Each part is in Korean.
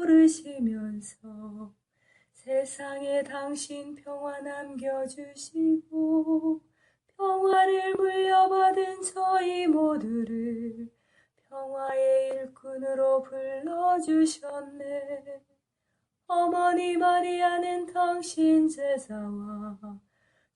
고르시면서 세상에 당신 평화 남겨주시고 평화를 물려받은 저희 모두를 평화의 일꾼으로 불러주셨네. 어머니 마리아는 당신 제자와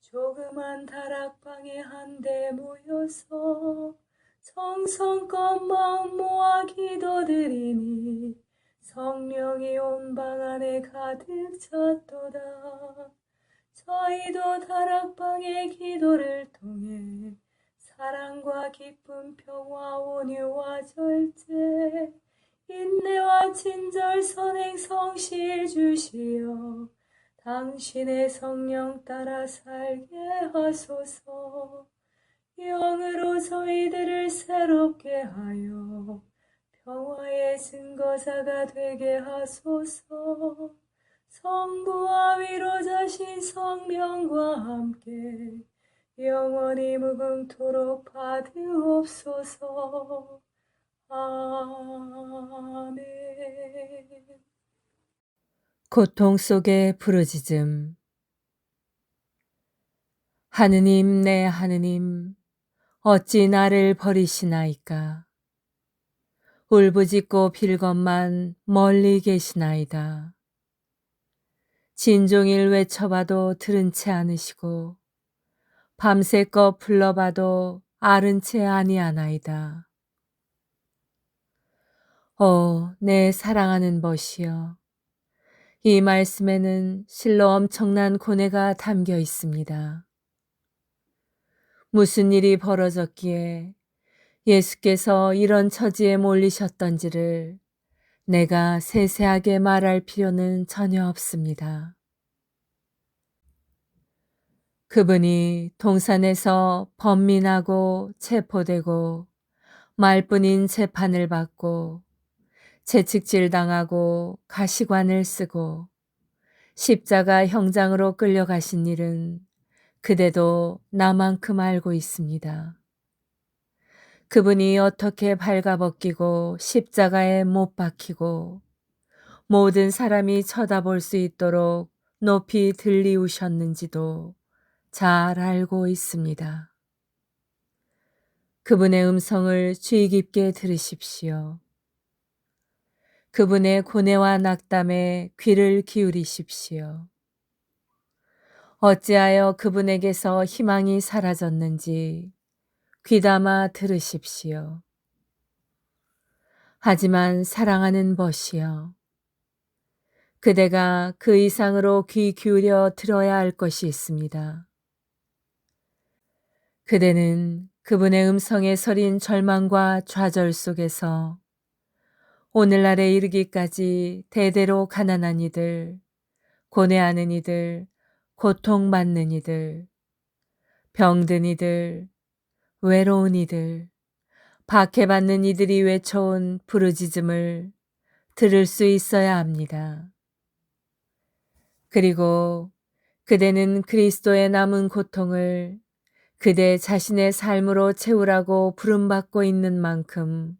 조그만 다락방에 한데 모여서 정성껏 마음 모아 기도드리니 성령이 온 방 안에 가득 찼도다. 저희도 다락방의 기도를 통해 사랑과 기쁨, 평화, 온유와 절제, 인내와 친절, 선행, 성실 주시어 당신의 성령 따라 살게 하소서. 영으로 저희들을 새롭게 하여 평화의 증거자가 되게 하소서. 성부와 위로자신 성령과 함께 영원히 무궁토록 받으옵소서. 아멘. 고통 속의 부르짖음. 하느님, 내 하느님, 어찌 나를 버리시나이까? 울부짖고 빌건만 멀리 계시나이다. 진종일 외쳐봐도 들은 채 않으시고 밤새껏 불러봐도 앓은 채 아니하나이다. 내 사랑하는 벗이여, 이 말씀에는 실로 엄청난 고뇌가 담겨 있습니다. 무슨 일이 벌어졌기에 예수께서 이런 처지에 몰리셨던지를 내가 세세하게 말할 필요는 전혀 없습니다. 그분이 동산에서 번민하고 체포되고 말뿐인 재판을 받고 채찍질당하고 가시관을 쓰고 십자가 형장으로 끌려가신 일은 그대도 나만큼 알고 있습니다. 그분이 어떻게 발가벗기고 십자가에 못 박히고 모든 사람이 쳐다볼 수 있도록 높이 들리우셨는지도 잘 알고 있습니다. 그분의 음성을 주의 깊게 들으십시오. 그분의 고뇌와 낙담에 귀를 기울이십시오. 어찌하여 그분에게서 희망이 사라졌는지 귀담아 들으십시오. 하지만 사랑하는 벗이여, 그대가 그 이상으로 귀 기울여 들어야 할 것이 있습니다. 그대는 그분의 음성에 서린 절망과 좌절 속에서 오늘날에 이르기까지 대대로 가난한 이들, 고뇌하는 이들, 고통받는 이들, 병든 이들, 외로운 이들, 박해받는 이들이 외쳐온 부르짖음을 들을 수 있어야 합니다. 그리고 그대는 그리스도의 남은 고통을 그대 자신의 삶으로 채우라고 부름받고 있는 만큼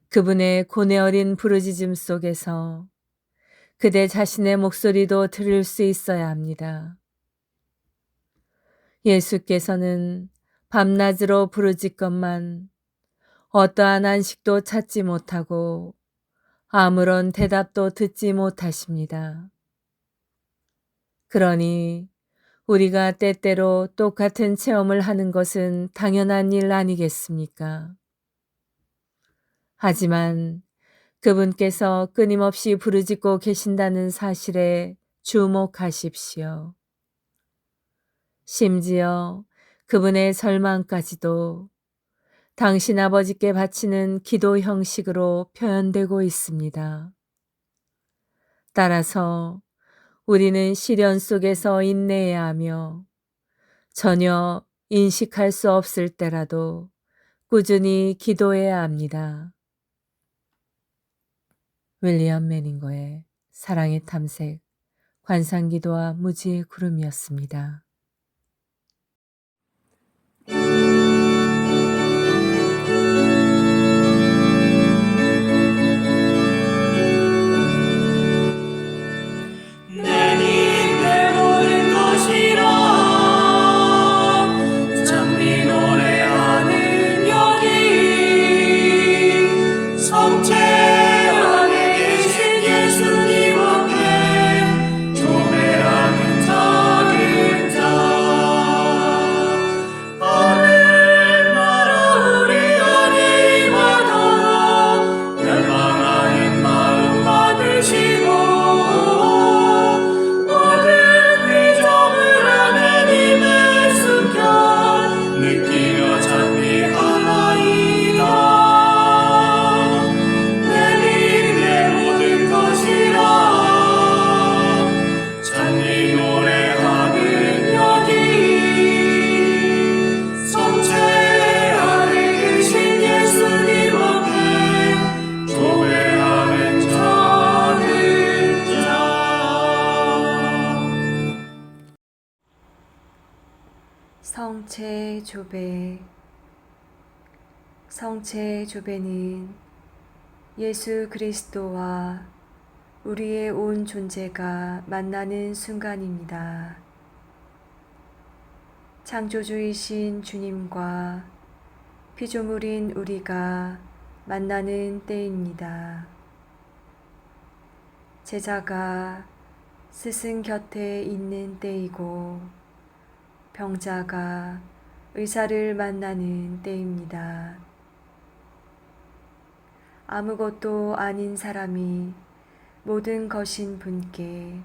그분의 고뇌 어린 부르짖음 속에서 그대 자신의 목소리도 들을 수 있어야 합니다. 예수께서는 밤낮으로 부르짖건만 어떠한 안식도 찾지 못하고 아무런 대답도 듣지 못하십니다. 그러니 우리가 때때로 똑같은 체험을 하는 것은 당연한 일 아니겠습니까? 하지만 그분께서 끊임없이 부르짖고 계신다는 사실에 주목하십시오. 심지어 그분의 절망까지도 당신 아버지께 바치는 기도 형식으로 표현되고 있습니다. 따라서 우리는 시련 속에서 인내해야 하며 전혀 인식할 수 없을 때라도 꾸준히 기도해야 합니다. 윌리엄 매닝거의 사랑의 탐색, 관상기도와 무지의 구름이었습니다. 성체 조배. 성체 조배는 예수 그리스도와 우리의 온 존재가 만나는 순간입니다. 창조주이신 주님과 피조물인 우리가 만나는 때입니다. 제자가 스승 곁에 있는 때이고 병자가 의사를 만나는 때입니다. 아무것도 아닌 사람이 모든 것인 분께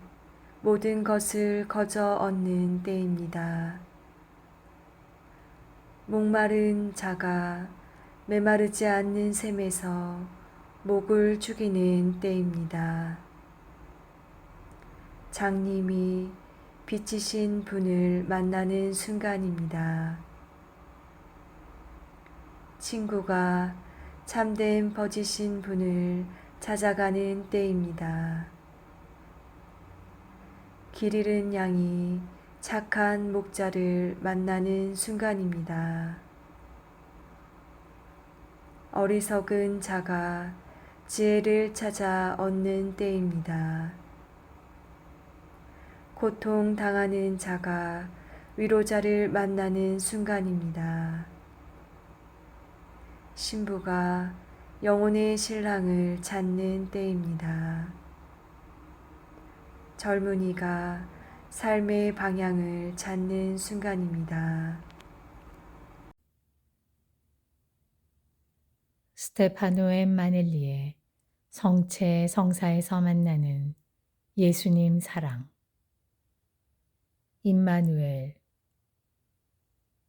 모든 것을 거저 얻는 때입니다. 목마른 자가 메마르지 않는 샘에서 목을 죽이는 때입니다. 장님이 빛이신 분을 만나는 순간입니다. 친구가 참된 버지신 분을 찾아가는 때입니다. 길 잃은 양이 착한 목자를 만나는 순간입니다. 어리석은 자가 지혜를 찾아 얻는 때입니다. 고통 당하는 자가 위로자를 만나는 순간입니다. 신부가 영혼의 신랑을 찾는 때입니다. 젊은이가 삶의 방향을 찾는 순간입니다. 스테파노 앤 마넬리의 성체 성사에서 만나는 예수님 사랑. 임마누엘.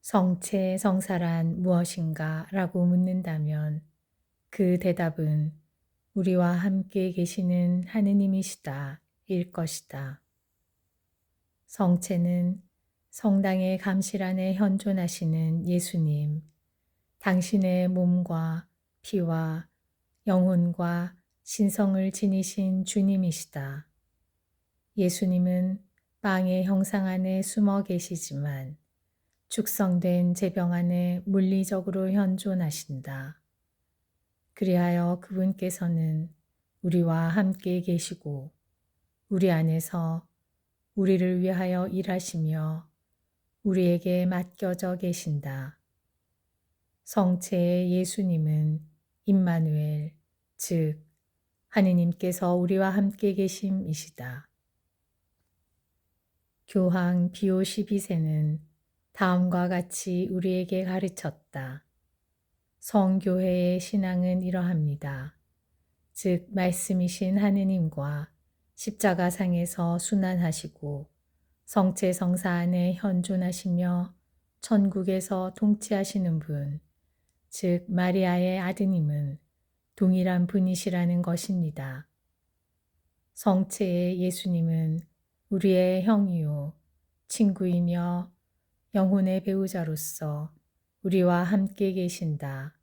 성체 성사란 무엇인가 라고 묻는다면 그 대답은 우리와 함께 계시는 하느님이시다 일 것이다. 성체는 성당의 감실 안에 현존하시는 예수님, 당신의 몸과 피와 영혼과 신성을 지니신 주님이시다. 예수님은 빵의 형상 안에 숨어 계시지만 축성된 제병 안에 물리적으로 현존하신다. 그리하여 그분께서는 우리와 함께 계시고 우리 안에서 우리를 위하여 일하시며 우리에게 맡겨져 계신다. 성체의 예수님은 임마누엘, 즉 하느님께서 우리와 함께 계심이시다. 교황 비오 12세는 다음과 같이 우리에게 가르쳤다. 성교회의 신앙은 이러합니다. 즉 말씀이신 하느님과 십자가상에서 순환하시고 성체 성사 안에 현존하시며 천국에서 통치하시는 분, 즉 마리아의 아드님은 동일한 분이시라는 것입니다. 성체의 예수님은 우리의 형이요 친구이며 영혼의 배우자로서 우리와 함께 계신다.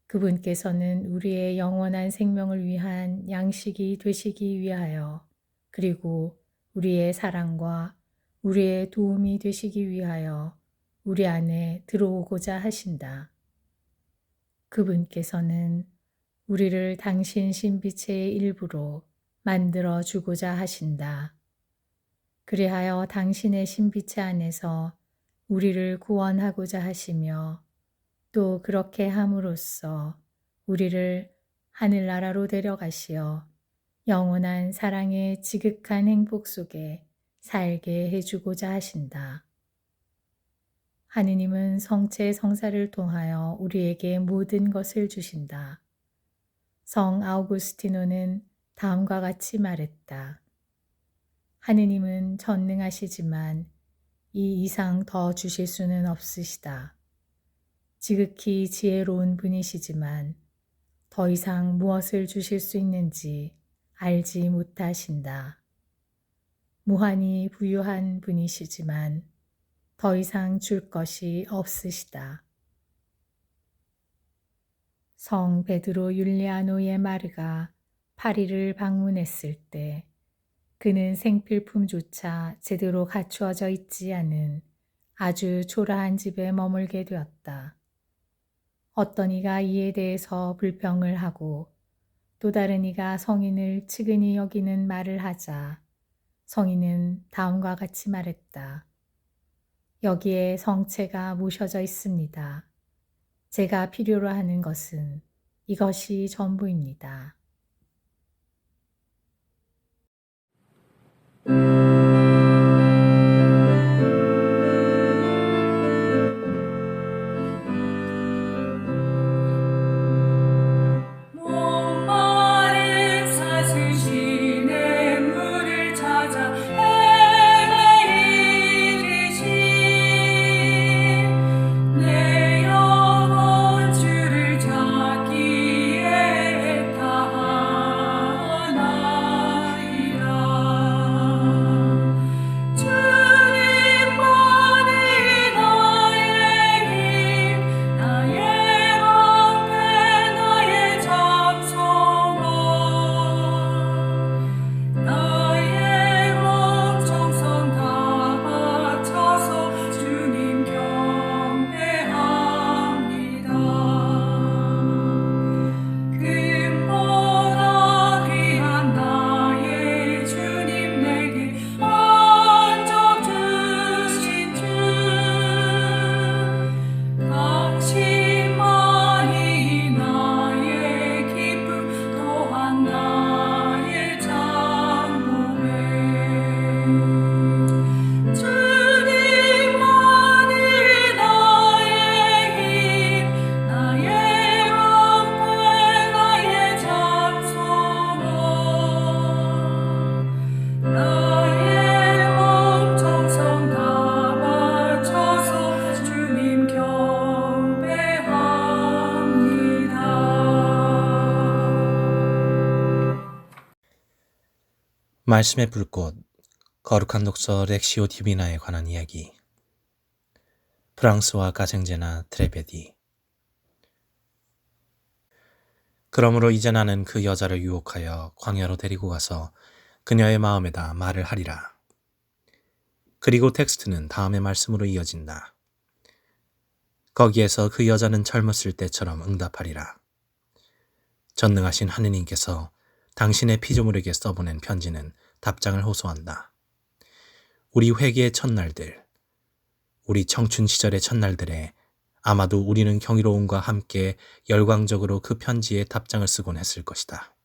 그분께서는 우리의 영원한 생명을 위한 양식이 되시기 위하여 그리고 우리의 사랑과 우리의 도움이 되시기 위하여 우리 안에 들어오고자 하신다. 그분께서는 우리를 당신 신비체의 일부로 만들어 주고자 하신다. 그리하여 당신의 신비체 안에서 우리를 구원하고자 하시며 또 그렇게 함으로써 우리를 하늘나라로 데려가시어 영원한 사랑의 지극한 행복 속에 살게 해주고자 하신다. 하느님은 성체 성사를 통하여 우리에게 모든 것을 주신다. 성 아우구스티노는 다음과 같이 말했다. 하느님은 전능하시지만 이 이상 더 주실 수는 없으시다. 지극히 지혜로운 분이시지만 더 이상 무엇을 주실 수 있는지 알지 못하신다. 무한히 부유한 분이시지만 더 이상 줄 것이 없으시다. 성 베드로 율리아노의 마르가 파리를 방문했을 때 그는 생필품조차 제대로 갖추어져 있지 않은 아주 초라한 집에 머물게 되었다. 어떤 이가 이에 대해서 불평을 하고 또 다른 이가 성인을 측은히 여기는 말을 하자 성인은 다음과 같이 말했다. 여기에 성체가 모셔져 있습니다. 제가 필요로 하는 것은 이것이 전부입니다. 목마른 사슬시내 물을 찾아 헤매이듯이 내 영혼 주를 찾기에 다하나이다. 주님만이 나의 힘, 나의 방패, 나의 장성원, 나의 몸 정성 다 바쳐서 주님 경배합니다. 금보다 귀한 나의 주님 내게 안적 주신 주, 당신만이 나의 기쁨 또한 나의 장목에 주님만이 나의 힘, 나의 방패, 나의 장성원, 나의 몸 정성 다 바쳐서 주님 경배합니다. 말씀의 불꽃, 거룩한 독서 렉시오 디비나에 관한 이야기. 프랑스와 가생제나 트레베디. 그러므로 이제 나는 그 여자를 유혹하여 광야로 데리고 가서 그녀의 마음에다 말을 하리라. 그리고 텍스트는 다음의 말씀으로 이어진다. 거기에서 그 여자는 젊었을 때처럼 응답하리라. 전능하신 하느님께서 당신의 피조물에게 써보낸 편지는 답장을 호소한다. 우리 회개의 첫날들, 우리 청춘 시절의 첫날들에 아마도 우리는 경이로움과 함께 열광적으로 그 편지에 답장을 쓰곤 했을 것이다.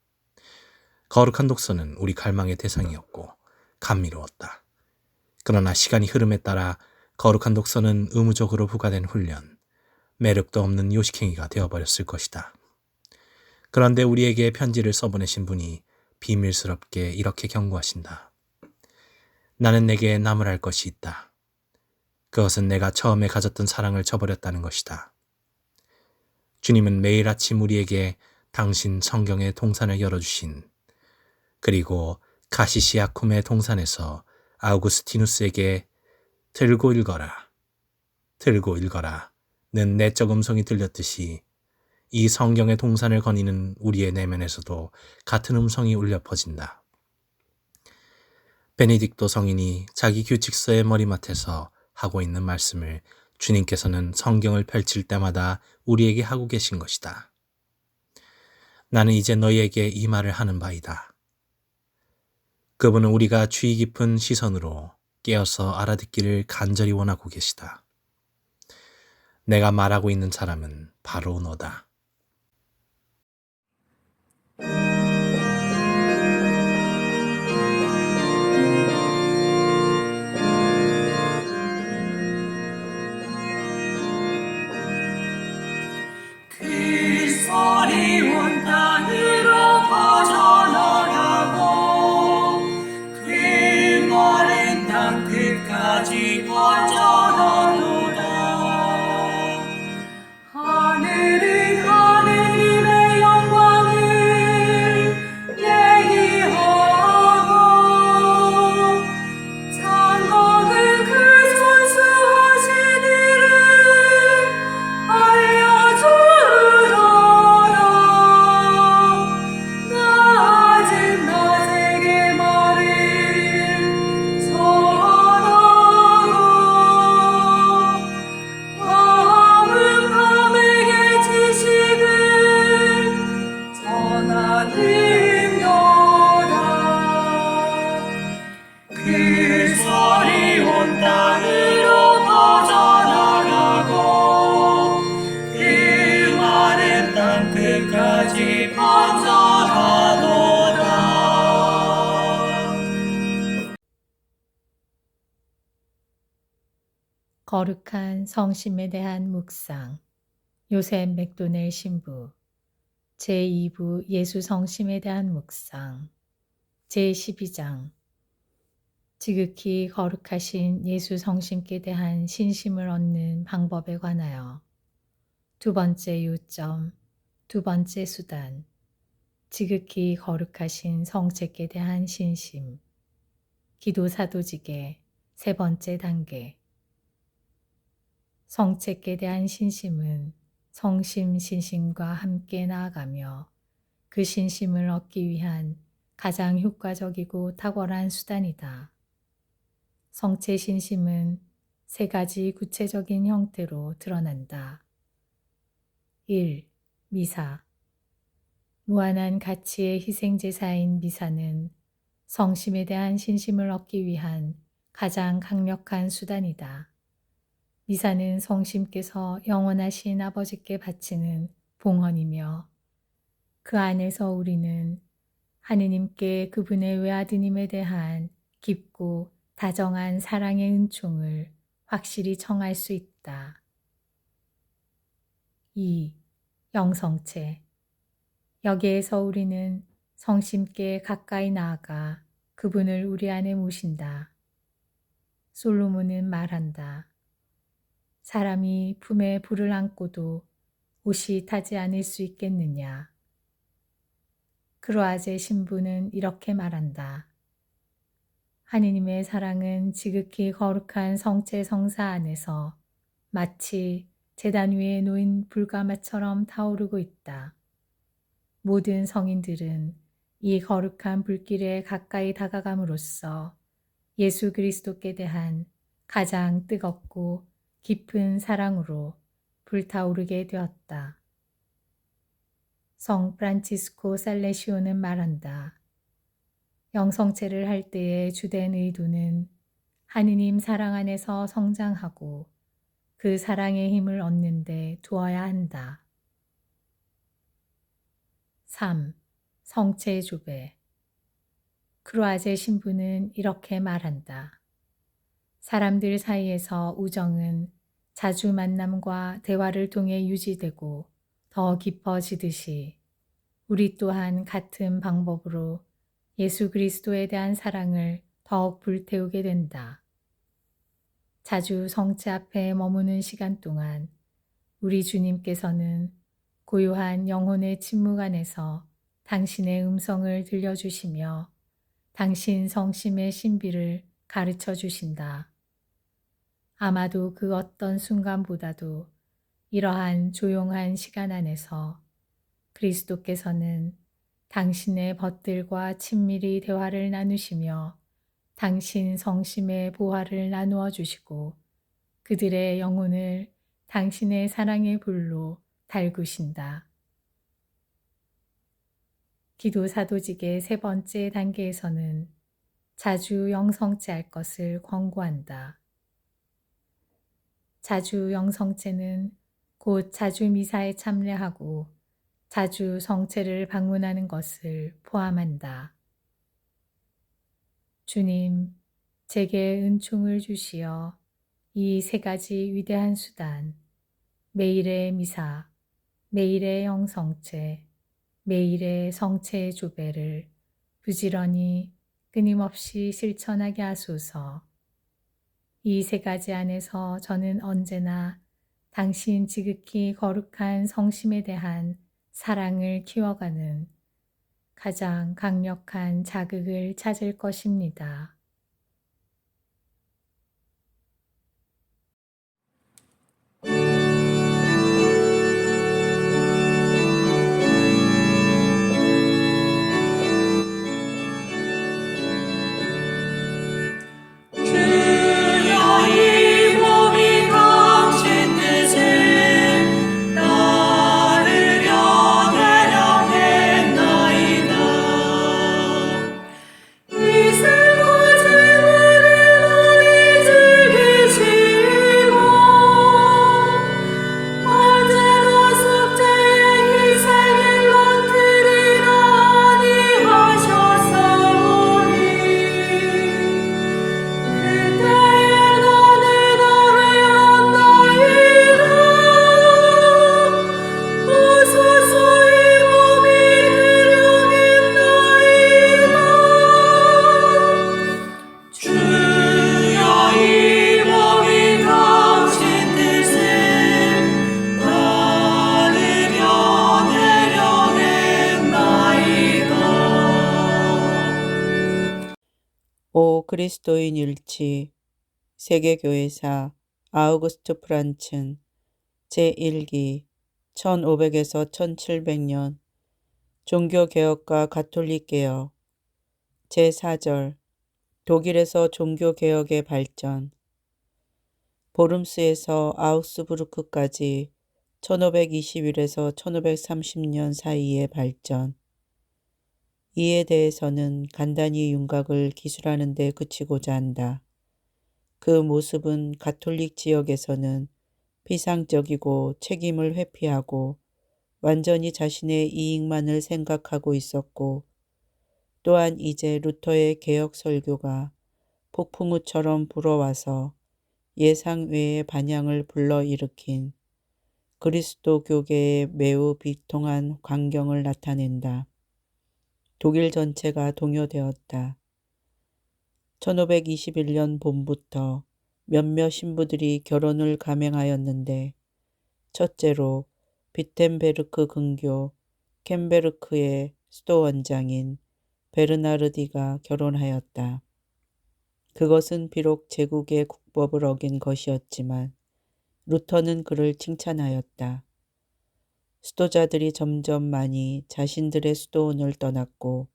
거룩한 독서는 우리 갈망의 대상이었고 감미로웠다. 그러나 시간이 흐름에 따라 거룩한 독서는 의무적으로 부과된 훈련, 매력도 없는 요식행위가 되어버렸을 것이다. 그런데 우리에게 편지를 써보내신 분이 비밀스럽게 이렇게 경고하신다. 나는 내게 나무랄 것이 있다. 그것은 내가 처음에 가졌던 사랑을 저버렸다는 것이다. 주님은 매일 아침 우리에게 당신 성경의 동산을 열어주신, 그리고 가시시아쿰의 동산에서 아우구스티누스에게 들고 읽어라, 들고 읽어라는 내적 음성이 들렸듯이 이 성경의 동산을 거니는 우리의 내면에서도 같은 음성이 울려 퍼진다. 베네딕토 성인이 자기 규칙서의 머리맡에서 하고 있는 말씀을 주님께서는 성경을 펼칠 때마다 우리에게 하고 계신 것이다. 나는 이제 너희에게 이 말을 하는 바이다. 그분은 우리가 주의 깊은 시선으로 깨어서 알아듣기를 간절히 원하고 계시다. 내가 말하고 있는 사람은 바로 너다. 그 소리 온 땅으로 퍼져나가고 그 마른 땅 끝까지 퍼져나도다. 하늘은 하느님의 영광을, 거룩한 성심에 대한 묵상. 요셉 맥도넬 신부. 제2부 예수 성심에 대한 묵상. 제12장. 지극히 거룩하신 예수 성심께 대한 신심을 얻는 방법에 관하여. 두 번째 요점. 두 번째 수단. 지극히 거룩하신 성체께 대한 신심. 기도 사도직의 세 번째 단계. 성체께 대한 신심은 성심 신심과 함께 나아가며 그 신심을 얻기 위한 가장 효과적이고 탁월한 수단이다. 성체 신심은 세 가지 구체적인 형태로 드러난다. 1. 미사. 무한한 가치의 희생제사인 미사는 성심에 대한 신심을 얻기 위한 가장 강력한 수단이다. 미사는 성심께서 영원하신 아버지께 바치는 봉헌이며 그 안에서 우리는 하느님께 그분의 외아드님에 대한 깊고 다정한 사랑의 은총을 확실히 청할 수 있다. 2. 영성체. 여기에서 우리는 성심께 가까이 나아가 그분을 우리 안에 모신다. 솔로몬은 말한다. 사람이 품에 불을 안고도 옷이 타지 않을 수 있겠느냐. 크로아제 신부는 이렇게 말한다. 하느님의 사랑은 지극히 거룩한 성체 성사 안에서 마치 제단 위에 놓인 불가마처럼 타오르고 있다. 모든 성인들은 이 거룩한 불길에 가까이 다가감으로써 예수 그리스도께 대한 가장 뜨겁고 깊은 사랑으로 불타오르게 되었다. 성 프란치스코 살레시오는 말한다. 영성체를 할 때의 주된 의도는 하느님 사랑 안에서 성장하고 그 사랑의 힘을 얻는 데 두어야 한다. 3. 성체 조배. 크로아제 신부는 이렇게 말한다. 사람들 사이에서 우정은 자주 만남과 대화를 통해 유지되고 더 깊어지듯이 우리 또한 같은 방법으로 예수 그리스도에 대한 사랑을 더욱 불태우게 된다. 자주 성체 앞에 머무는 시간 동안 우리 주님께서는 고요한 영혼의 침묵 안에서 당신의 음성을 들려주시며 당신 성심의 신비를 가르쳐 주신다. 아마도 그 어떤 순간보다도 이러한 조용한 시간 안에서 그리스도께서는 당신의 벗들과 친밀히 대화를 나누시며 당신 성심의 보화를 나누어 주시고 그들의 영혼을 당신의 사랑의 불로 달구신다. 기도 사도직의 세 번째 단계에서는 자주 영성체 할 것을 권고한다. 자주 영성체는 곧 자주 미사에 참례하고 자주 성체를 방문하는 것을 포함한다. 주님, 제게 은총을 주시어 이 세 가지 위대한 수단, 매일의 미사, 매일의 영성체, 매일의 성체 조배를 부지런히 끊임없이 실천하게 하소서. 이 세 가지 안에서 저는 언제나 당신 지극히 거룩한 성심에 대한 사랑을 키워가는 가장 강력한 자극을 찾을 것입니다. 주여 이 몸이 당신 뜻에 따르려 대령했나이다. 이슬과 오 그리스도인 일치 세계교회사 아우구스트 프란츠 제1기 1500에서 1700년 종교개혁과 가톨릭개혁 제4절 독일에서 종교개혁의 발전 보름스에서 아우스부르크까지 1521에서 1530년 사이의 발전 이에 대해서는 간단히 윤곽을 기술하는 데 그치고자 한다. 그 모습은 가톨릭 지역에서는 피상적이고 책임을 회피하고 완전히 자신의 이익만을 생각하고 있었고 또한 이제 루터의 개혁 설교가 폭풍우처럼 불어와서 예상 외의 반향을 불러일으킨 그리스도교계의 매우 비통한 광경을 나타낸다. 독일 전체가 동요되었다. 1521년 봄부터 몇몇 신부들이 결혼을 감행하였는데 첫째로 비텐베르크 근교 켐베르크의 수도 원장인 베르나르디가 결혼하였다. 그것은 비록 제국의 국법을 어긴 것이었지만 루터는 그를 칭찬하였다. 수도자들이 점점 많이 자신들의 수도원을 떠났고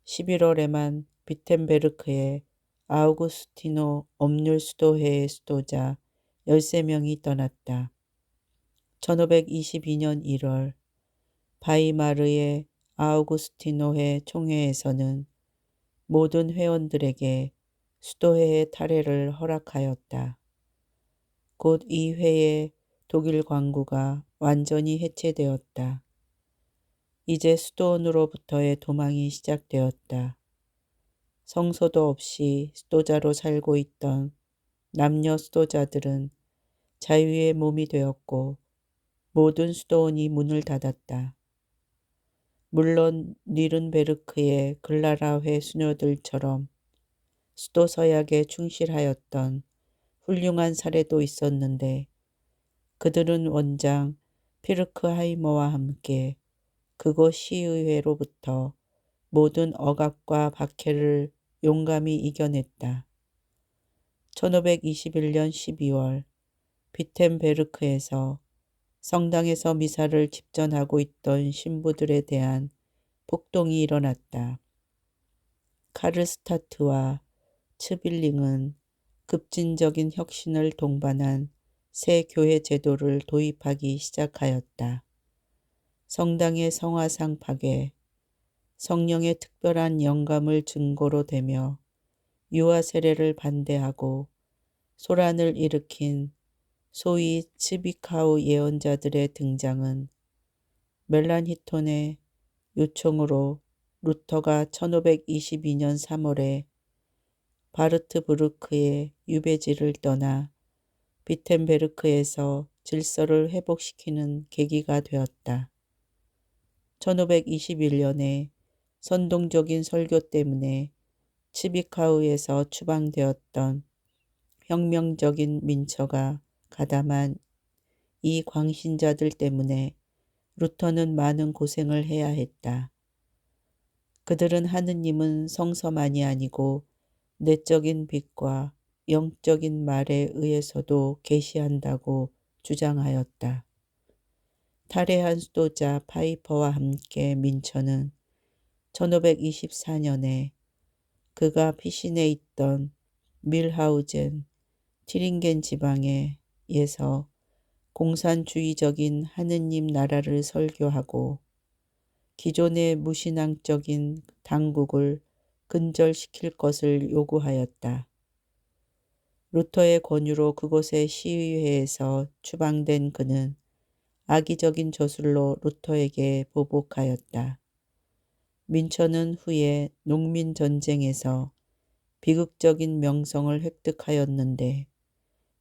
11월에만 비텐베르크의 아우구스티노 엄률 수도회의 수도자 13명이 떠났다. 1522년 1월 바이마르의 아우구스티노회 총회에서는 모든 회원들에게 수도회의 탈회를 허락하였다. 곧 이 회에 독일 광구가 완전히 해체되었다. 이제 수도원으로부터의 도망이 시작되었다. 성소도 없이 수도자로 살고 있던 남녀 수도자들은 자유의 몸이 되었고 모든 수도원이 문을 닫았다. 물론 뉘른베르크의 글라라회 수녀들처럼 수도 서약에 충실하였던 훌륭한 사례도 있었는데 그들은 원장 피르크하이머와 함께 그곳 시의회로부터 모든 억압과 박해를 용감히 이겨냈다. 1521년 12월 비텐베르크에서 성당에서 미사를 집전하고 있던 신부들에 대한 폭동이 일어났다. 카르스타트와 츠빌링은 급진적인 혁신을 동반한 새 교회 제도를 도입하기 시작하였다. 성당의 성화상 파괴, 성령의 특별한 영감을 증거로 대며 유아 세례를 반대하고 소란을 일으킨 소위 츠비카우 예언자들의 등장은 멜란히톤의 요청으로 루터가 1522년 3월에 바르트부르크의 유배지를 떠나 비텐베르크에서 질서를 회복시키는 계기가 되었다. 1521년에 선동적인 설교 때문에 츠비카우에서 추방되었던 혁명적인 민처가 가담한 이 광신자들 때문에 루터는 많은 고생을 해야 했다. 그들은 하느님은 성서만이 아니고 내적인 빛과 영적인 말에 의해서도 계시한다고 주장하였다. 탈회한 수도자 파이퍼와 함께 민처는 1524년에 그가 피신해 있던 밀하우젠, 티링겐 지방에서 공산주의적인 하느님 나라를 설교하고 기존의 무신앙적인 당국을 근절시킬 것을 요구하였다. 루터의 권유로 그곳의 시의회에서 추방된 그는 악의적인 저술로 루터에게 보복하였다. 민처는 후에 농민전쟁에서 비극적인 명성을 획득하였는데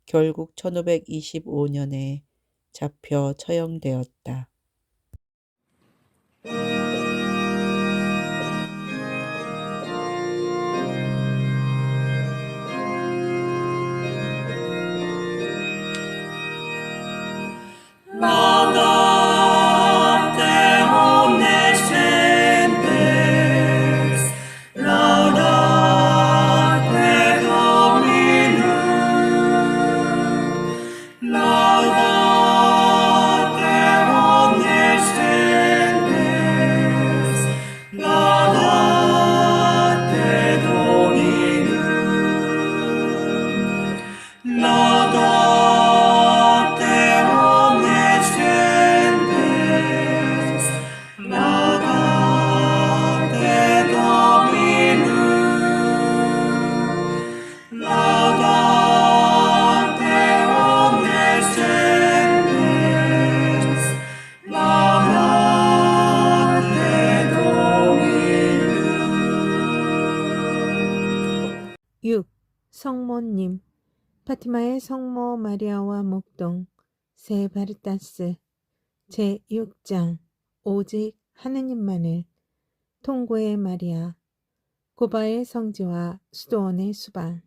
결국 1525년에 잡혀 처형되었다. Laudate omnes gentes, laudate 6. 성모님 파티마의 성모 마리아와 목동 세 바르타스 제6장 오직 하느님만을 통고의 마리아 고바의 성지와 수도원의 수방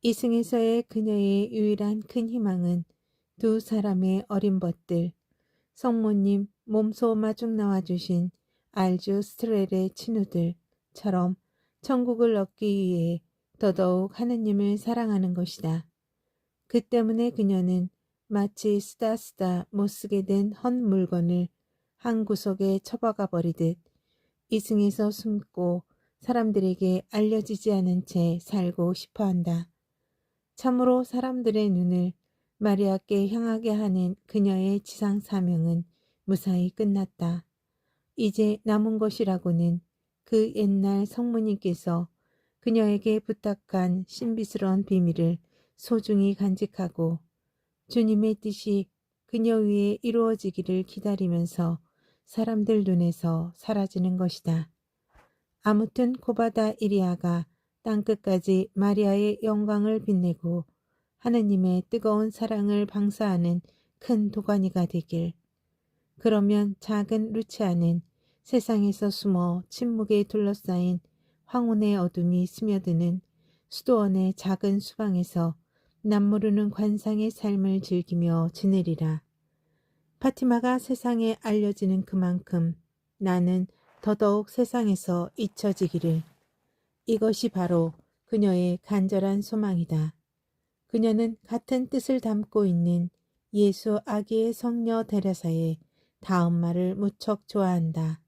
이승에서의 그녀의 유일한 큰 희망은 두 사람의 어린 벗들 성모님 몸소 마중 나와주신 알주 스트렐의 친우들처럼 천국을 얻기 위해 더더욱 하느님을 사랑하는 것이다. 그 때문에 그녀는 마치 쓰다 못쓰게 된 헛 물건을 한 구석에 처박아 버리듯 이승에서 숨고 사람들에게 알려지지 않은 채 살고 싶어한다. 참으로 사람들의 눈을 마리아께 향하게 하는 그녀의 지상 사명은 무사히 끝났다. 이제 남은 것이라고는 그 옛날 성모님께서 그녀에게 부탁한 신비스러운 비밀을 소중히 간직하고 주님의 뜻이 그녀 위에 이루어지기를 기다리면서 사람들 눈에서 사라지는 것이다. 아무튼 고바다 이리아가 땅끝까지 마리아의 영광을 빛내고 하느님의 뜨거운 사랑을 방사하는 큰 도가니가 되길. 그러면 작은 루치아는 세상에서 숨어 침묵에 둘러싸인 황혼의 어둠이 스며드는 수도원의 작은 수방에서 남모르는 관상의 삶을 즐기며 지내리라. 파티마가 세상에 알려지는 그만큼 나는 더더욱 세상에서 잊혀지기를. 이것이 바로 그녀의 간절한 소망이다. 그녀는 같은 뜻을 담고 있는 예수 아기의 성녀 데레사의 다음 말을 무척 좋아한다.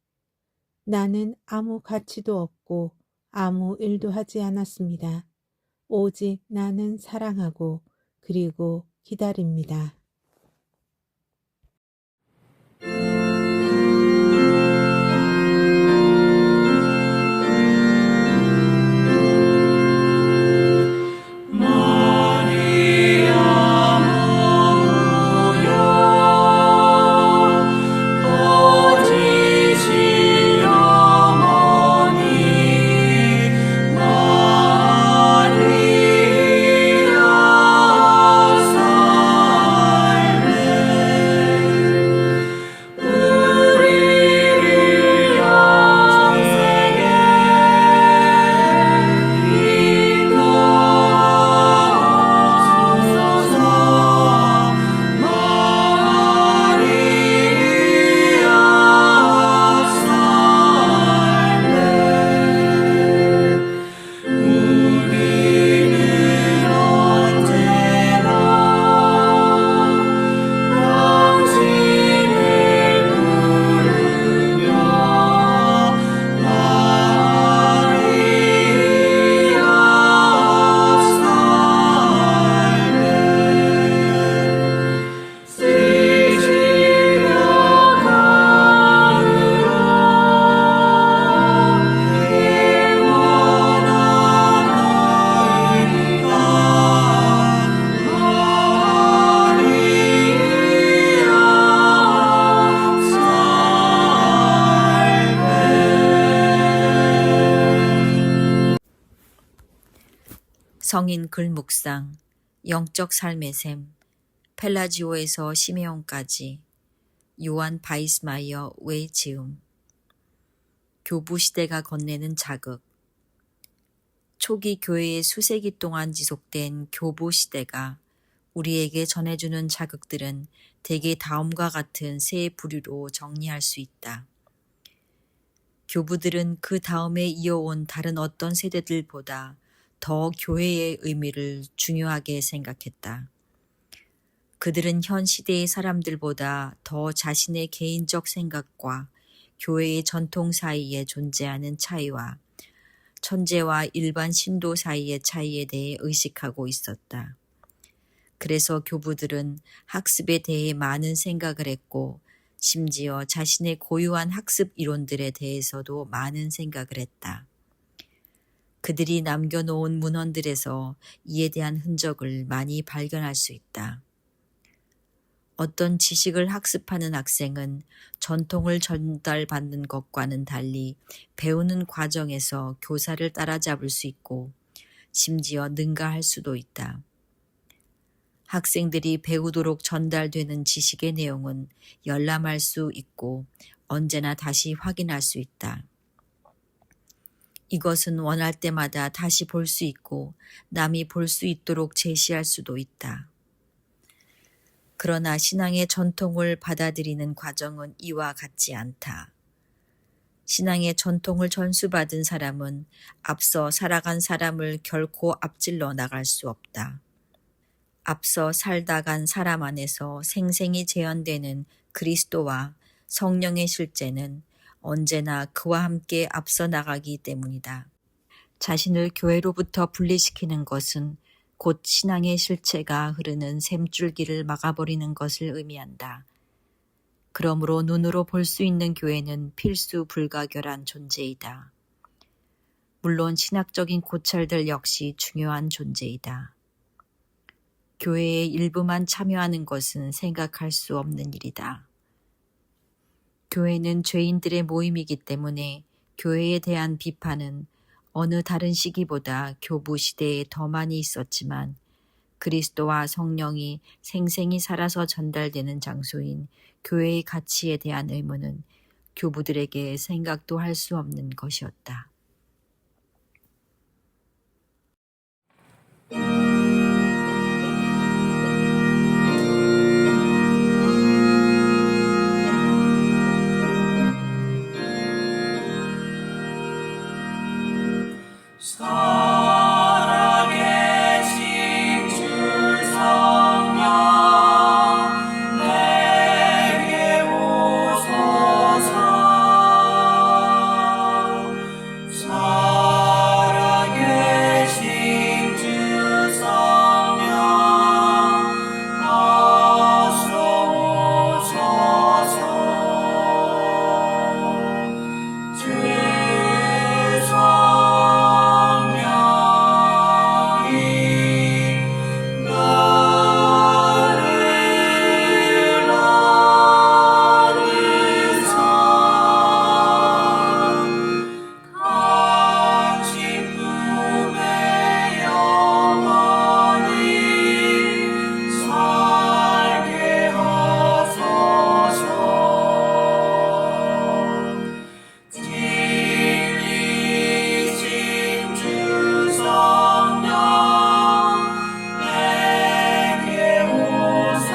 나는 아무 가치도 없고 아무 일도 하지 않았습니다. 오직 나는 사랑하고 그리고 기다립니다. 성인 글 묵상, 영적 삶의 샘, 펠라지오에서 시메온까지, 요한 바이스마이어 외지음, 교부 시대가 건네는 자극, 초기 교회의 수세기 동안 지속된 교부 시대가 우리에게 전해주는 자극들은 대개 다음과 같은 세 부류로 정리할 수 있다. 교부들은 그 다음에 이어온 다른 어떤 세대들보다 더 교회의 의미를 중요하게 생각했다. 그들은 현 시대의 사람들보다 더 자신의 개인적 생각과 교회의 전통 사이에 존재하는 차이와 천재와 일반 신도 사이의 차이에 대해 의식하고 있었다. 그래서 교부들은 학습에 대해 많은 생각을 했고 심지어 자신의 고유한 학습 이론들에 대해서도 많은 생각을 했다. 그들이 남겨놓은 문헌들에서 이에 대한 흔적을 많이 발견할 수 있다. 어떤 지식을 학습하는 학생은 전통을 전달받는 것과는 달리 배우는 과정에서 교사를 따라잡을 수 있고 심지어 능가할 수도 있다. 학생들이 배우도록 전달되는 지식의 내용은 열람할 수 있고 언제나 다시 확인할 수 있다. 이것은 원할 때마다 다시 볼 수 있고 남이 볼 수 있도록 제시할 수도 있다. 그러나 신앙의 전통을 받아들이는 과정은 이와 같지 않다. 신앙의 전통을 전수받은 사람은 앞서 살아간 사람을 결코 앞질러 나갈 수 없다. 앞서 살다 간 사람 안에서 생생히 재현되는 그리스도와 성령의 실제는 언제나 그와 함께 앞서 나가기 때문이다. 자신을 교회로부터 분리시키는 것은 곧 신앙의 실체가 흐르는 샘줄기를 막아버리는 것을 의미한다. 그러므로 눈으로 볼 수 있는 교회는 필수 불가결한 존재이다. 물론 신학적인 고찰들 역시 중요한 존재이다. 교회의 일부만 참여하는 것은 생각할 수 없는 일이다. 교회는 죄인들의 모임이기 때문에 교회에 대한 비판은 어느 다른 시기보다 교부 시대에 더 많이 있었지만 그리스도와 성령이 생생히 살아서 전달되는 장소인 교회의 가치에 대한 의문은 교부들에게 생각도 할 수 없는 것이었다. 살아계신 주 성령 내게 오소서. 살아계신 주 성령 어서 오소서. 주 성령이 나를 안으사 당신 품에 영원히 살게 하소서. 진리신 주 성령 내게 오소서.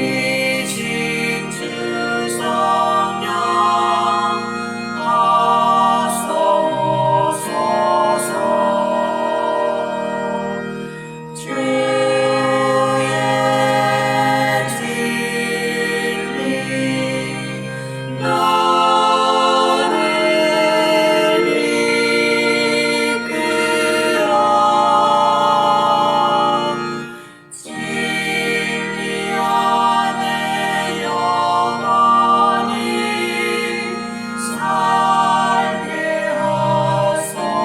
진리신 주 성령 어서 오소서. 주의 진리 나를 이끌어 진리 안에 영원히 살게 하소서.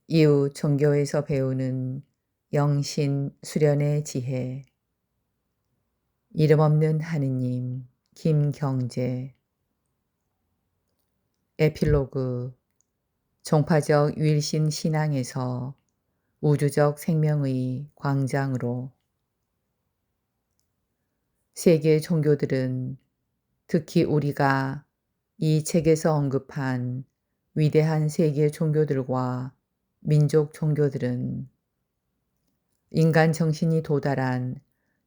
이후 종교에서 배우는 영신 수련의 지혜. 이름 없는 하느님, 김경재. 에필로그. 종파적 유일신 신앙에서 우주적 생명의 광장으로. 세계 종교들은, 특히 우리가 이 책에서 언급한 위대한 세계 종교들과 민족 종교들은 인간 정신이 도달한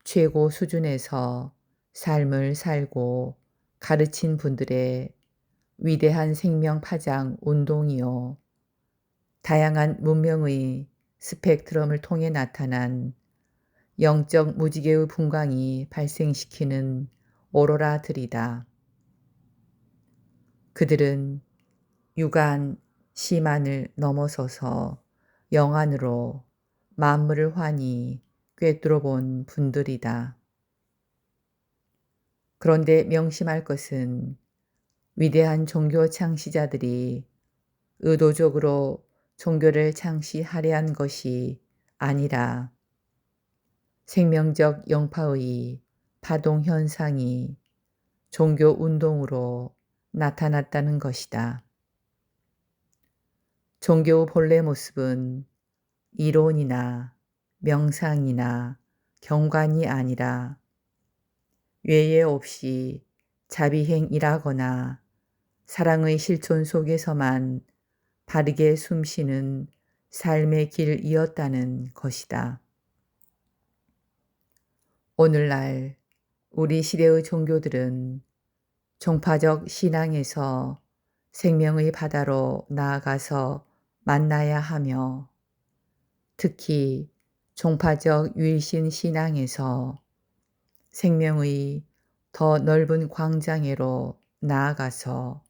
최고 수준에서 삶을 살고 가르친 분들의 위대한 생명 파장 운동이요. 다양한 문명의 스펙트럼을 통해 나타난 영적 무지개의 분광이 발생시키는 오로라들이다. 그들은 유관, 시만을 넘어서서 영안으로 만물을 환히 꿰뚫어 본 분들이다. 그런데 명심할 것은 위대한 종교 창시자들이 의도적으로 종교를 창시하려 한 것이 아니라 생명적 영파의 파동 현상이 종교 운동으로 나타났다는 것이다. 종교의 본래 모습은 이론이나 명상이나 경관이 아니라 외예 없이 자비행이라거나 사랑의 실존 속에서만 바르게 숨쉬는 삶의 길이었다는 것이다. 오늘날 우리 시대의 종교들은 종파적 신앙에서 생명의 바다로 나아가서 만나야 하며 특히 종파적 유일신 신앙에서 생명의 더 넓은 광장으로 나아가서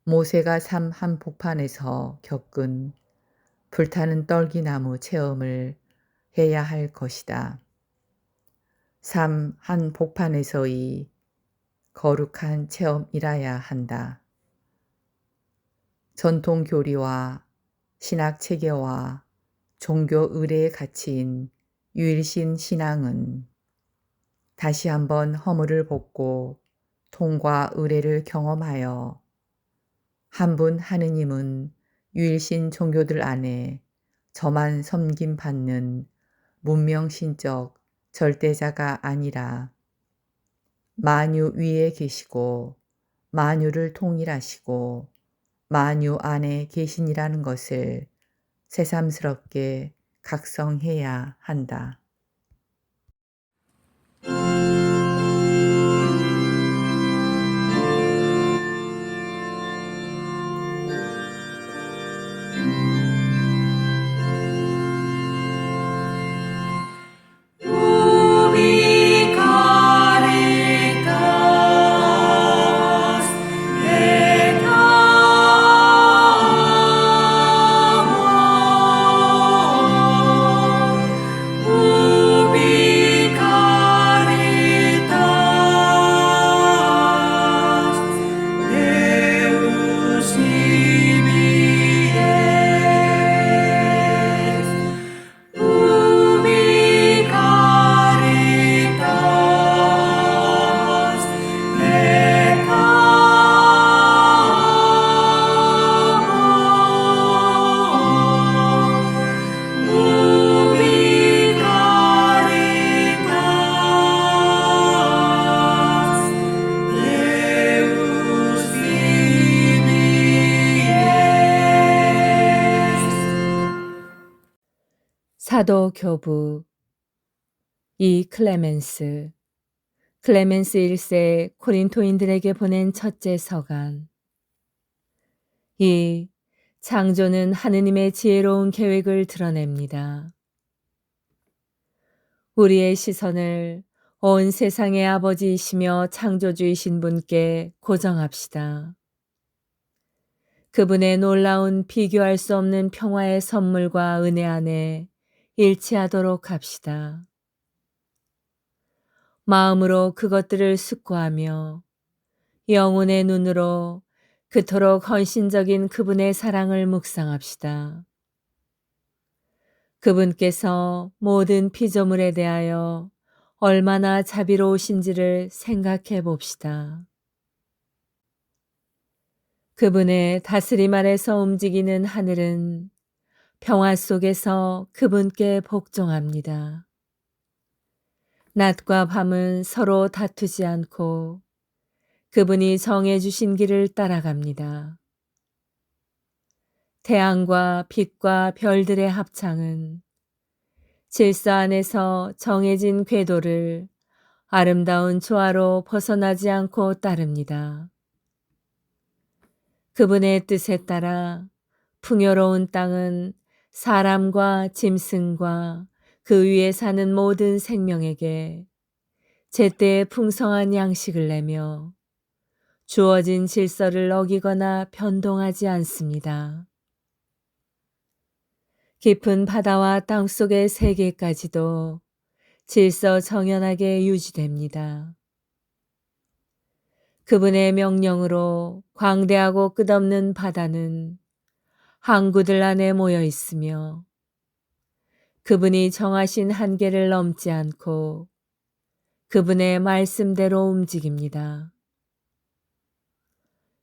모세가 삶 한복판에서 겪은 불타는 떨기나무 체험을 해야 할 것이다. 삶 한복판에서의 거룩한 체험이라야 한다. 전통 교리와 신학 체계와 종교 의례에 갇힌 유일신 신앙은 다시 한번 허물을 벗고 통과 의례를 경험하여 한 분 하느님은 유일신 종교들 안에 저만 섬김받는 문명신적 절대자가 아니라 만유 위에 계시고 만유를 통일하시고 만유 안에 계신이라는 것을 새삼스럽게 각성해야 한다. Ubi caritas et amor. Ubi caritas Deus ibi est. Ubi caritas et amor. Ubi caritas Deus ibi est. 사도 교부 이 클레멘스 1세 코린토인들에게 보낸 첫째 서간. 이 창조는 하느님의 지혜로운 계획을 드러냅니다. 우리의 시선을 온 세상의 아버지이시며 창조주이신 분께 고정합시다. 그분의 놀라운 비교할 수 없는 평화의 선물과 은혜 안에 일치하도록 합시다. 마음으로 그것들을 숙고하며 영혼의 눈으로 그토록 헌신적인 그분의 사랑을 묵상합시다. 그분께서 모든 피조물에 대하여 얼마나 자비로우신지를 생각해 봅시다. 그분의 다스림 아래서 움직이는 하늘은 평화 속에서 그분께 복종합니다. 낮과 밤은 서로 다투지 않고 그분이 정해 주신 길을 따라갑니다. 태양과 빛과 별들의 합창은 질서 안에서 정해진 궤도를 아름다운 조화로 벗어나지 않고 따릅니다. 그분의 뜻에 따라 풍요로운 땅은 사람과 짐승과 그 위에 사는 모든 생명에게 제때에 풍성한 양식을 내며 주어진 질서를 어기거나 변동하지 않습니다. 깊은 바다와 땅속의 세계까지도 질서 정연하게 유지됩니다. 그분의 명령으로 광대하고 끝없는 바다는 항구들 안에 모여 있으며 그분이 정하신 한계를 넘지 않고 그분의 말씀대로 움직입니다.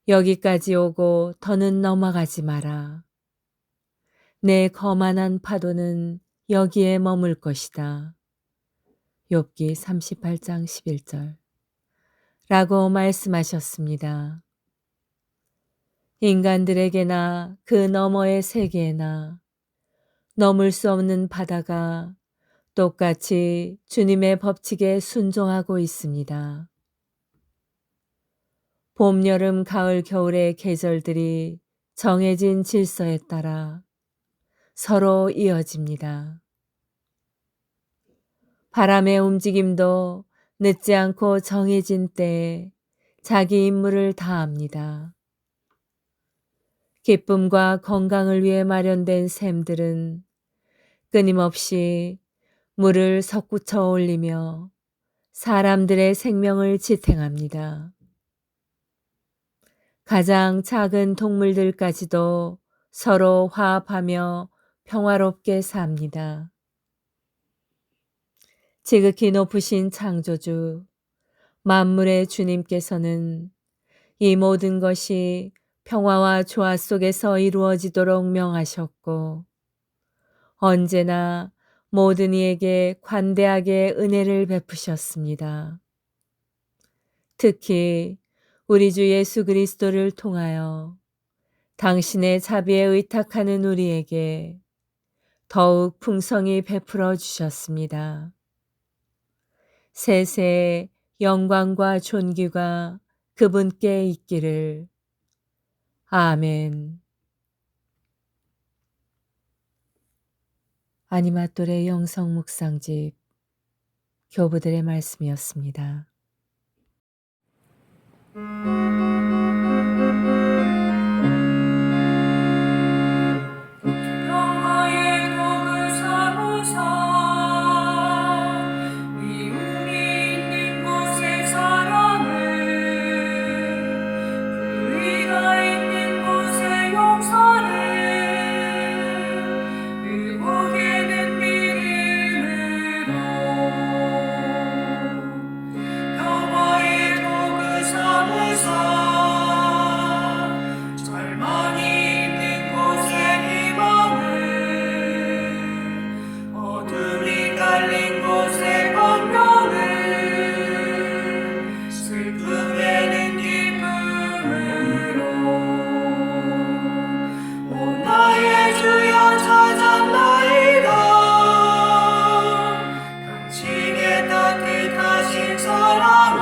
여기까지 오고 더는 넘어가지 마라. 내 거만한 파도는 여기에 머물 것이다. 욥기 38장 11절 라고 말씀하셨습니다. 인간들에게나 그 너머의 세계에나 넘을 수 없는 바다가 똑같이 주님의 법칙에 순종하고 있습니다. 봄, 여름, 가을, 겨울의 계절들이 정해진 질서에 따라 서로 이어집니다. 바람의 움직임도 늦지 않고 정해진 때에 자기 임무를 다합니다. 기쁨과 건강을 위해 마련된 샘들은 끊임없이 물을 솟구쳐 올리며 사람들의 생명을 지탱합니다. 가장 작은 동물들까지도 서로 화합하며 평화롭게 삽니다. 지극히 높으신 창조주, 만물의 주님께서는 이 모든 것이 평화와 조화 속에서 이루어지도록 명하셨고 언제나 모든 이에게 관대하게 은혜를 베푸셨습니다. 특히 우리 주 예수 그리스도를 통하여 당신의 자비에 의탁하는 우리에게 더욱 풍성히 베풀어 주셨습니다. 세세의 영광과 존귀가 그분께 있기를. 아멘. 아니마똘의 영성 묵상집 교부들의 말씀이었습니다. 평화의 복을 삼으사 미움이 있는 곳에 사랑을 불의가 있는 곳에 용서를 의복에는 믿음으로 평화의 복을 삼으사 절망이 있는 곳에 희망을 어둠이 깔린 곳에 광명을 슬픔에는 기쁨으로 오 나의 주여 찾았나이다 당신의 따뜻하신 사랑을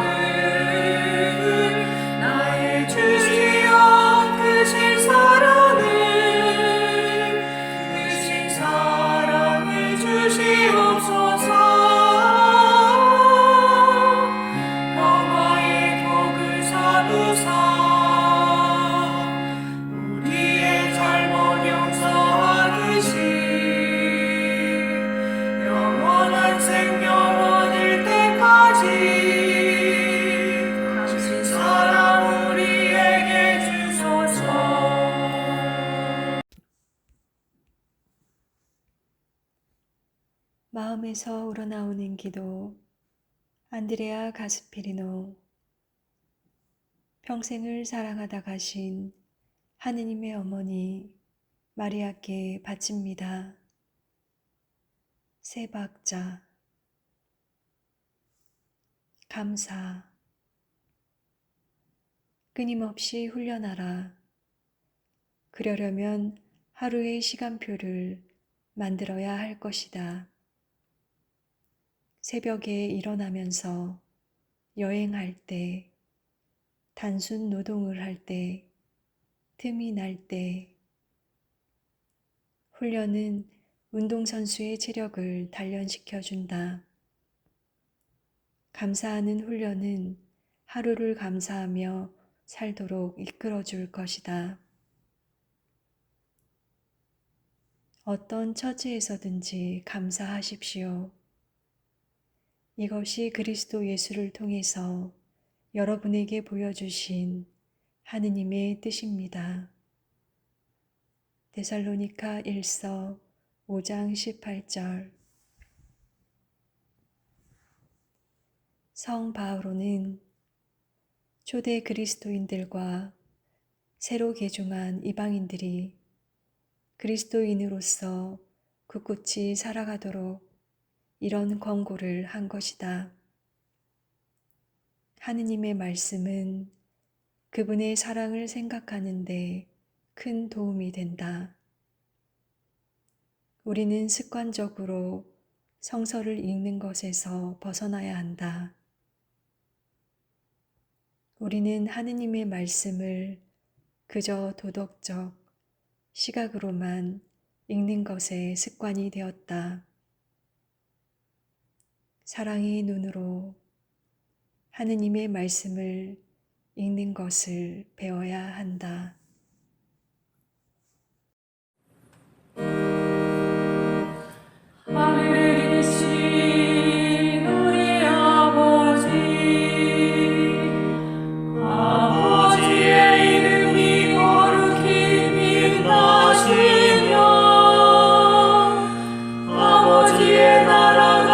나의 주시여 크신 사랑을 주시옵소서 평화의 복을 삼으사 우리의 잘못 용서하듯이 영원한 생명 얻을 때까지 당신 사랑 우리에게 주소서. 마음에서 우러나오는 기도 안드레아 가스피리노. 평생을 사랑하다 가신 하느님의 어머니 마리아께 바칩니다. 세 박자. 감사. 끊임없이 훈련하라. 그러려면 하루의 시간표를 만들어야 할 것이다. 새벽에 일어나면서 여행할 때, 단순 노동을 할 때, 틈이 날 때, 훈련은 운동선수의 체력을 단련시켜준다. 감사하는 훈련은 하루를 감사하며 살도록 이끌어줄 것이다. 어떤 처지에서든지 감사하십시오. 이것이 그리스도 예수를 통해서 여러분에게 보여주신 하느님의 뜻입니다. 데살로니가 1서 5장 18절. 성 바오로는 초대 그리스도인들과 새로 개종한 이방인들이 그리스도인으로서 굳굳이 살아가도록 이런 권고를 한 것이다. 하느님의 말씀은 그분의 사랑을 생각하는데 큰 도움이 된다. 우리는 습관적으로 성서를 읽는 것에서 벗어나야 한다. 우리는 하느님의 말씀을 그저 도덕적 시각으로만 읽는 것에 습관이 되었다. 사랑의 눈으로 하느님의 말씀을 읽는 것을 배워야 한다. 하늘에 계신 우리 아버지, 아버지의 이름이 거룩히 빛나시며 아버지의 나라가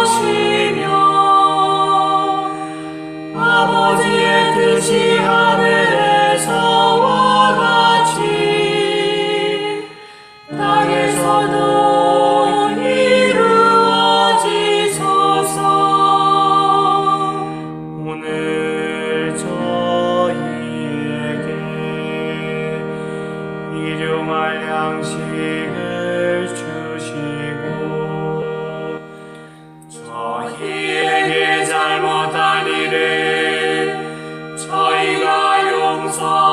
오시며 아버지의 뜻이 하늘에서와 같이 땅에서도 이루어지소서. 오늘 저희에게 일용할 양식을 주시고 저희에게 잘못한 일을 저희가 용서하오니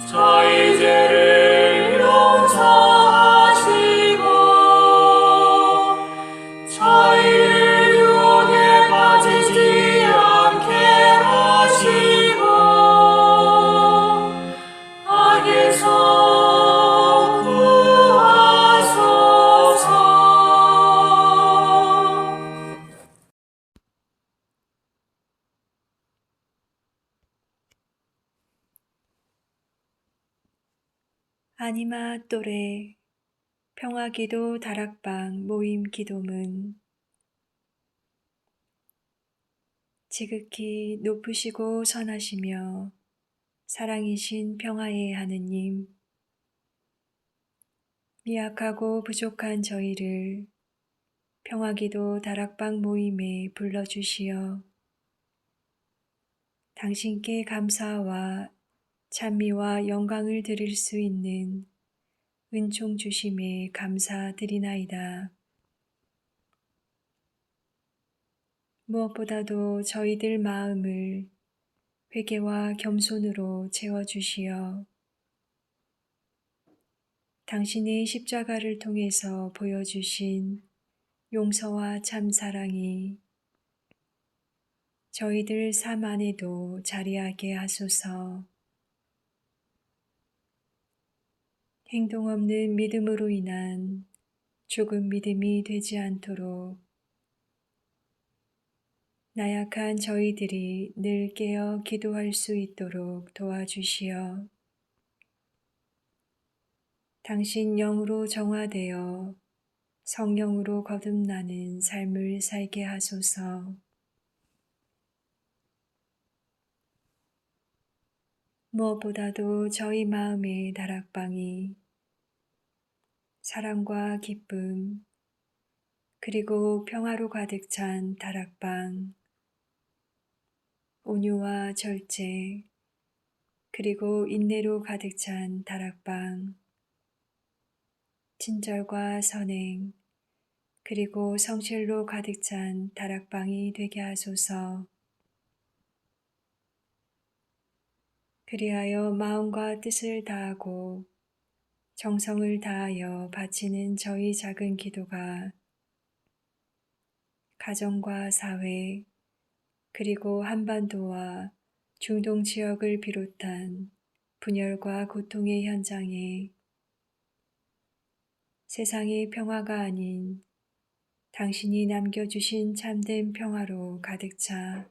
저희 죄를 용서하시고 저희를 유혹에 빠지지 않게 하시고 악에서 구하소서. 아니마 또래 평화기도 다락방 모임 기도문. 지극히 높으시고 선하시며 사랑이신 평화의 하느님, 미약하고 부족한 저희를 평화기도 다락방 모임에 불러주시어 당신께 감사와 찬미와 영광을 드릴 수 있는 은총 주심에 감사드리나이다. 무엇보다도 저희들 마음을 회개와 겸손으로 채워주시어 당신의 십자가를 통해서 보여주신 용서와 참 사랑이 저희들 삶 안에도 자리하게 하소서. 행동 없는 믿음으로 인한 죽은 믿음이 되지 않도록 나약한 저희들이 늘 깨어 기도할 수 있도록 도와주시어 당신 영으로 정화되어 성령으로 거듭나는 삶을 살게 하소서. 무엇보다도 저희 마음의 다락방이 사랑과 기쁨 그리고 평화로 가득 찬 다락방, 온유와 절제 그리고 인내로 가득 찬 다락방, 친절과 선행 그리고 성실로 가득 찬 다락방이 되게 하소서. 그리하여 마음과 뜻을 다하고 정성을 다하여 바치는 저희 작은 기도가 가정과 사회 그리고 한반도와 중동 지역을 비롯한 분열과 고통의 현장에 세상의 평화가 아닌 당신이 남겨주신 참된 평화로 가득 차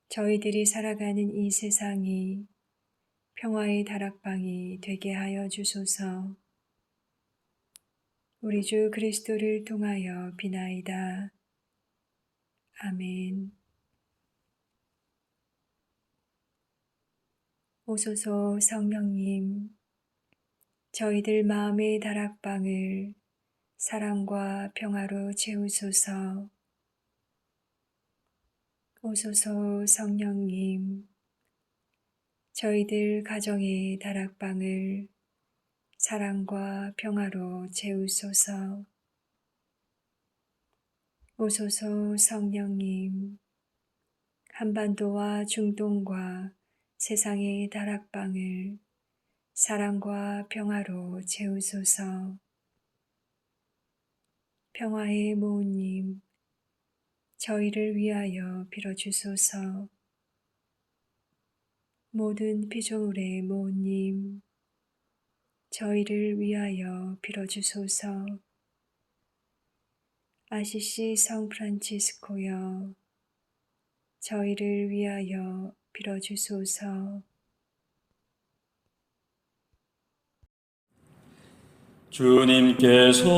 저희들이 살아가는 이 세상이 평화의 다락방이 되게 하여 주소서. 우리 주 그리스도를 통하여 비나이다. 아멘. 오소서 성령님, 저희들 마음의 다락방을 사랑과 평화로 채우소서. 오소서 성령님, 저희들 가정의 다락방을 사랑과 평화로 채우소서. 오소서 성령님, 한반도와 중동과 세상의 다락방을 사랑과 평화로 채우소서. 평화의 모우님, 저희를 위하여 빌어주소서. 모든 피조물의 모우님, 저희를 위하여 빌어주소서. 아시시 성 프란치스코여, 저희를 위하여 빌어주소서. 주님께서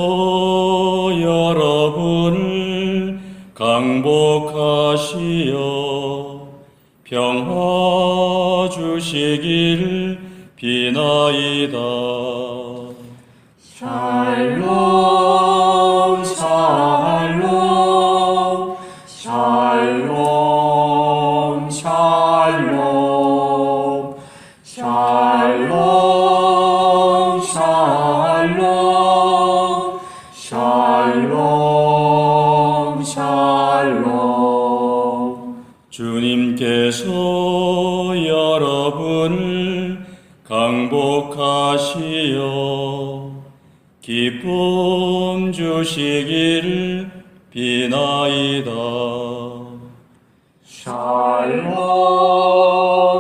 여러분을 강복하시어 평화 주시기를 비나이다. 샬롬 샬롬 샬롬 샬롬 샬롬 샬롬 샬롬 샬롬. 주님께서 여러분을 강복하시어 기쁨 주시기를 비나이다. 샬롬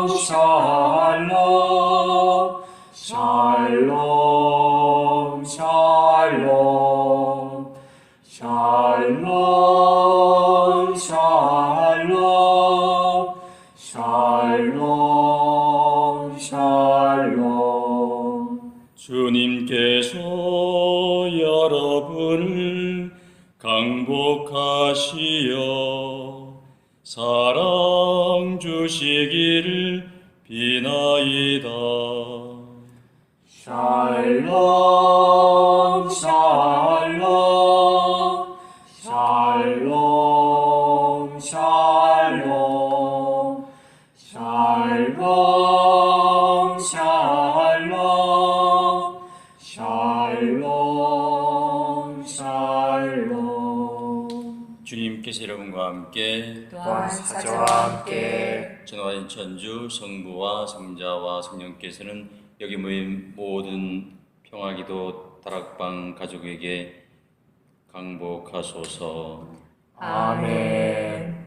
샬롬 샬롬 샬롬 샬롬 샬롬 샬롬 샬롬. 주님께서 여러분을 강복하시어 사랑 주시기를 비나이다. 샬롬 샬롬 샬롬 샬롬 샬롬 샬롬 샬롬 샬롬. 주님께서 여러분과 함께 또한 사자와 함께 전화인 천주 성부와 성자와 성령께서는 여기 모인 모든 평화기도 다락방 가족에게 강복하소서. 아멘.